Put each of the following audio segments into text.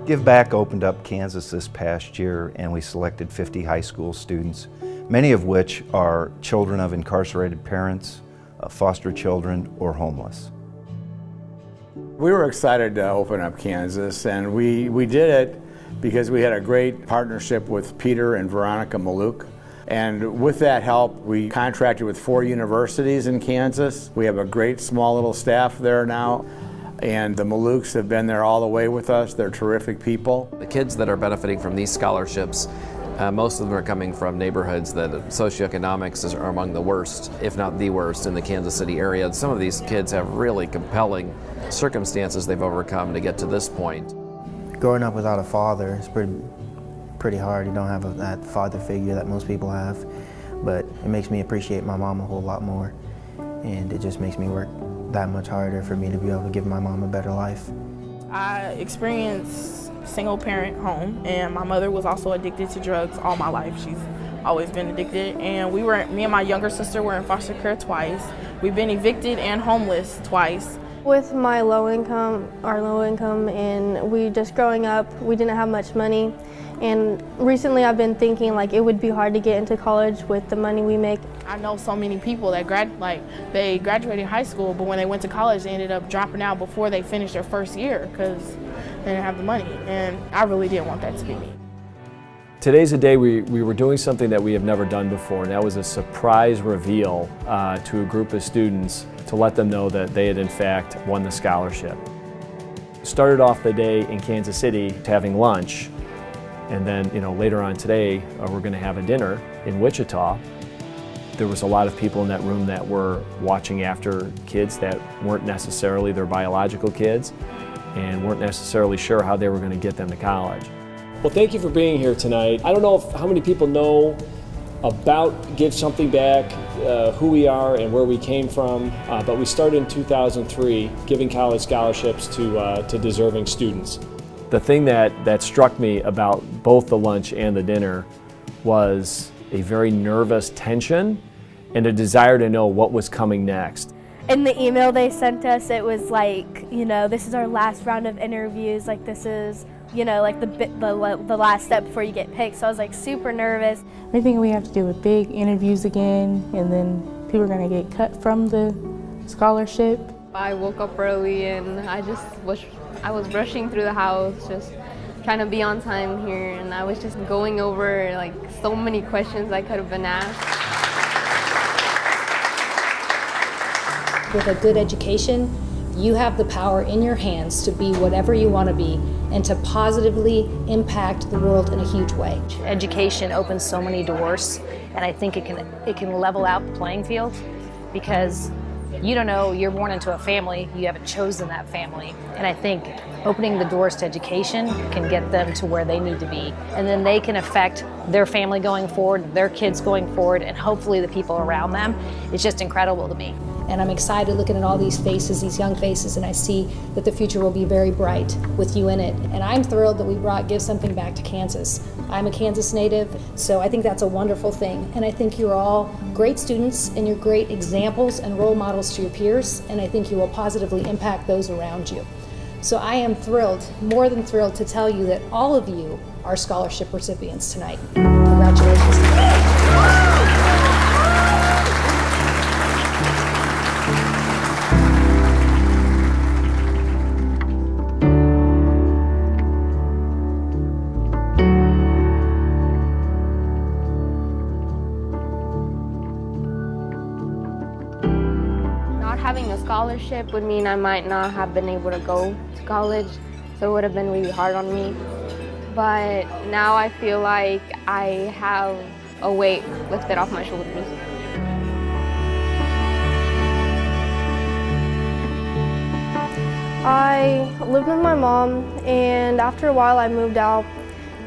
Give Back opened up Kansas this past year, and we selected 50 high school students, many of which are children of incarcerated parents, foster children, or homeless. We were excited to open up Kansas, and we did it because we had a great partnership with Peter and Veronica Maluk. And with that help, we contracted with 4 universities in Kansas. We have a great small little staff there now, and the Maluks have been there all the way with us. They're terrific people. The kids that are benefiting from these scholarships, most of them are coming from neighborhoods that socioeconomics are among the worst, if not the worst, in the Kansas City area. Some of these kids have really compelling circumstances they've overcome to get to this point. Growing up without a father is pretty hard. You don't have that father figure that most people have, but it makes me appreciate my mom a whole lot more, and it just makes me work that much harder for me to be able to give my mom a better life. I experienced single parent home, and my mother was also addicted to drugs all my life. She's always been addicted, and me and my younger sister were in foster care twice. We've been evicted and homeless twice. With my our low income, and we just growing up, we didn't have much money. And recently I've been thinking like it would be hard to get into college with the money we make. I know so many people that they graduated high school, but when they went to college, they ended up dropping out before they finished their first year because they didn't have the money. And I really didn't want that to be me. Today's a day we were doing something that we have never done before, and that was a surprise reveal to a group of students to let them know that they had in fact won the scholarship. Started off the day in Kansas City having lunch, and then later on today we're going to have a dinner in Wichita. There was a lot of people in that room that were watching after kids that weren't necessarily their biological kids and weren't necessarily sure how they were going to get them to college. Well, thank you for being here tonight. I don't know how many people know about Give Something Back, who we are and where we came from, but we started in 2003 giving college scholarships to deserving students. The thing that struck me about both the lunch and the dinner was a very nervous tension and a desire to know what was coming next. In the email they sent us, it was like, this is our last round of interviews, like this is, like the last step before you get picked. So I was like super nervous. I think we have to do with big interviews again, and then people are gonna get cut from the scholarship. I woke up early and I was rushing through the house, just trying to be on time here, and I was just going over like so many questions I could have been asked. With a good education, you have the power in your hands to be whatever you want to be and to positively impact the world in a huge way. Education opens so many doors, and I think it can level out the playing field, because you don't know, you're born into a family, you haven't chosen that family. And I think opening the doors to education can get them to where they need to be. And then they can affect their family going forward, their kids going forward, and hopefully the people around them. It's just incredible to me. And I'm excited looking at all these faces, these young faces, and I see that the future will be very bright with you in it. And I'm thrilled that we brought Give Something Back to Kansas. I'm a Kansas native, so I think that's a wonderful thing. And I think you're all great students and you're great examples and role models to your peers, and I think you will positively impact those around you. So I am thrilled, more than thrilled, to tell you that all of you are scholarship recipients tonight. Congratulations. Not having a scholarship would mean I might not have been able to go to college, so it would have been really hard on me. But now I feel like I have a weight lifted off my shoulders. I lived with my mom, and after a while I moved out,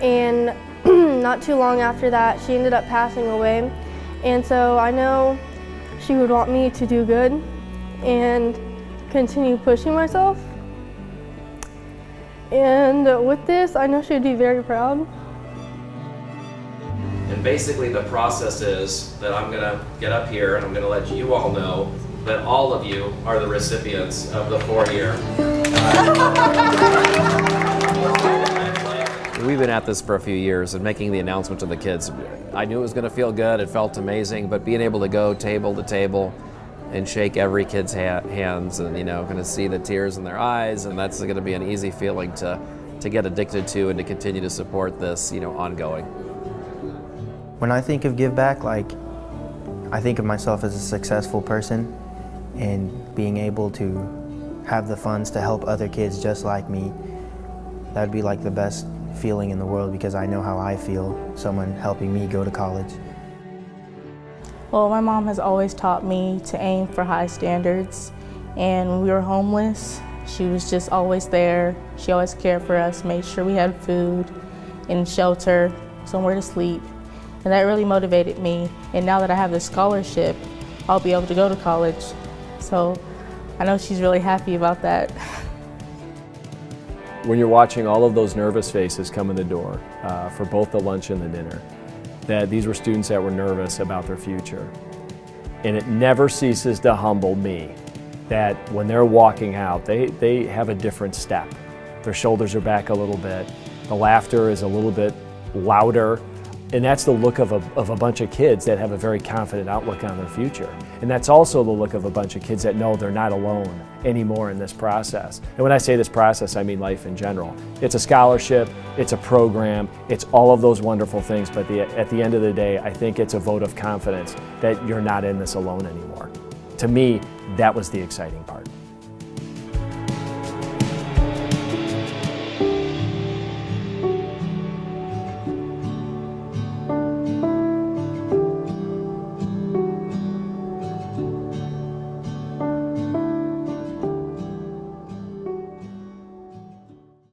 and not too long after that she ended up passing away. And so I know she would want me to do good and continue pushing myself. And with this, I know she'd be very proud. And basically the process is that I'm gonna get up here and I'm gonna let you all know that all of you are the recipients of the 4-year. We've been at this for a few years, and making the announcement to the kids, I knew it was going to feel good, it felt amazing, but being able to go table to table and shake every kid's hands and, going to see the tears in their eyes, and that's going to be an easy feeling to get addicted to and to continue to support this, ongoing. When I think of Give Back, I think of myself as a successful person, and being able to have the funds to help other kids just like me, that'd be like the best feeling in the world, because I know how I feel, someone helping me go to college. Well, my mom has always taught me to aim for high standards, and when we were homeless, she was just always there. She always cared for us, made sure we had food and shelter, somewhere to sleep, and that really motivated me. And now that I have this scholarship, I'll be able to go to college, so I know she's really happy about that. When you're watching all of those nervous faces come in the door for both the lunch and the dinner, that these were students that were nervous about their future. And it never ceases to humble me that when they're walking out, they have a different step. Their shoulders are back a little bit, the laughter is a little bit louder, and that's the look of a bunch of kids that have a very confident outlook on their future. And that's also the look of a bunch of kids that know they're not alone anymore in this process. And when I say this process, I mean life in general. It's a scholarship, it's a program, it's all of those wonderful things, but at the end of the day, I think it's a vote of confidence that you're not in this alone anymore. To me, that was the exciting part.